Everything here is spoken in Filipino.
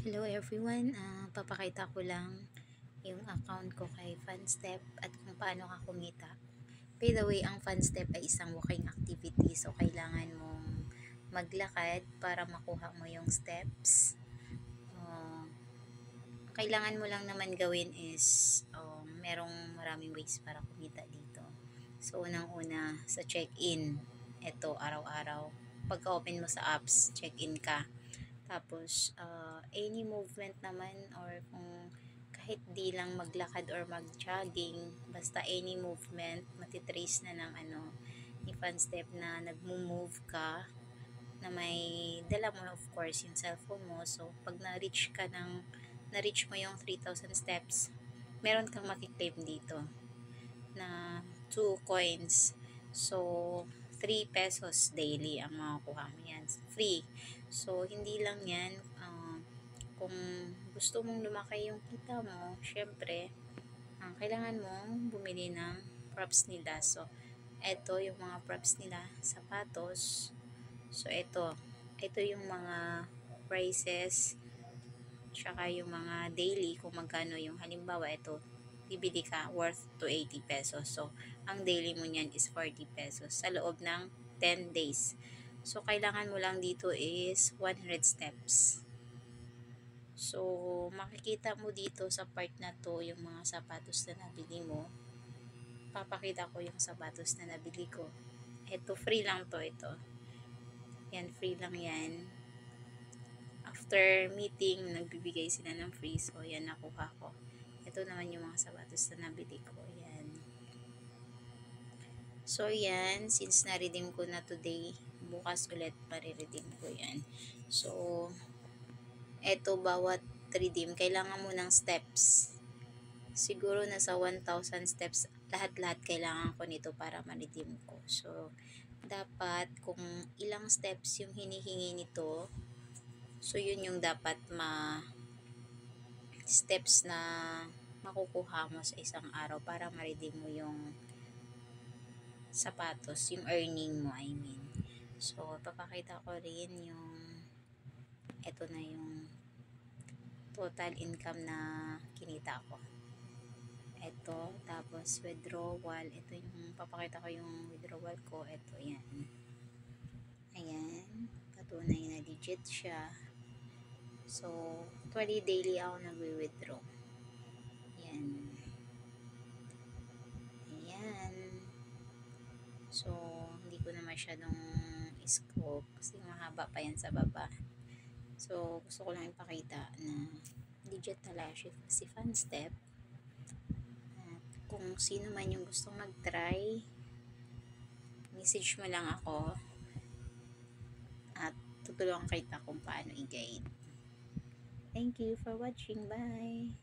Hello everyone, papakita ko lang yung account ko kay Funstep at kung paano ka kumita. By the way, ang Funstep ay isang walking activity, so kailangan mong maglakad para makuha mo yung steps. Ang kailangan mo lang naman gawin is merong maraming ways para kumita dito. So unang-una sa check-in, ito araw-araw. Pagka-open mo sa apps, check-in ka. Tapos, any movement naman or kung kahit di lang maglakad or mag-jogging, basta any movement, matitrace na ng ni Funstep na nagmo-move ka, na may dala mo of course yung cellphone mo. So, pag na-reach mo yung 3,000 steps, meron kang makiklaim dito na 2 coins. So, 3 pesos daily ang makukuha mo yan. Free. So, hindi lang yan. Kung gusto mong lumaki yung kita mo, syempre, kailangan mong bumili ng props nila. So, eto yung mga props nila, sapatos. So, ito yung mga prices, tsaka yung mga daily, kung magkano yung halimbawa, ito, bibili ka worth to 80 pesos. So, ang daily mo niyan is 40 pesos sa loob ng 10 days. So, kailangan mo lang dito is 100 steps. So, makikita mo dito sa part na to yung mga sapatos na nabili mo. Papakita ko yung sapatos na nabili ko. Ito, free lang to ito. Yan, free lang yan. After meeting, nagbibigay sila ng free. So, yan, nakuha ko. Ito naman yung mga sapatos na nabili ko. Yan. So, yan. Since na-redeem ko na today, bukas ulit mariredeem ko yan. So, eto bawat redeem, kailangan mo ng steps. Siguro nasa 1,000 steps. Lahat-lahat kailangan ko nito para ma-redeem ko. So, dapat kung ilang steps yung hinihingi nito, so yun yung dapat steps na makukuha mo sa isang araw para ma-redeem mo yung sapatos, yung earning mo, I mean. So, papakita ko rin yung eto na yung total income na kinita ko. Ito, tapos withdrawal, ito yung papakita ko yung withdrawal ko, ito yan. Ayan, patunay na legit siya. So, 20 daily ako nagwi-withdraw. Ayan. Ayan. So, hindi ko na masyadong scope kasi mahaba pa yan sa baba. So, gusto ko lang ipakita na legit talaga si Funstep. At kung sino man yung gustong mag-try, message mo lang ako at tutulungan kita kung paano i-guide. Thank you for watching. Bye!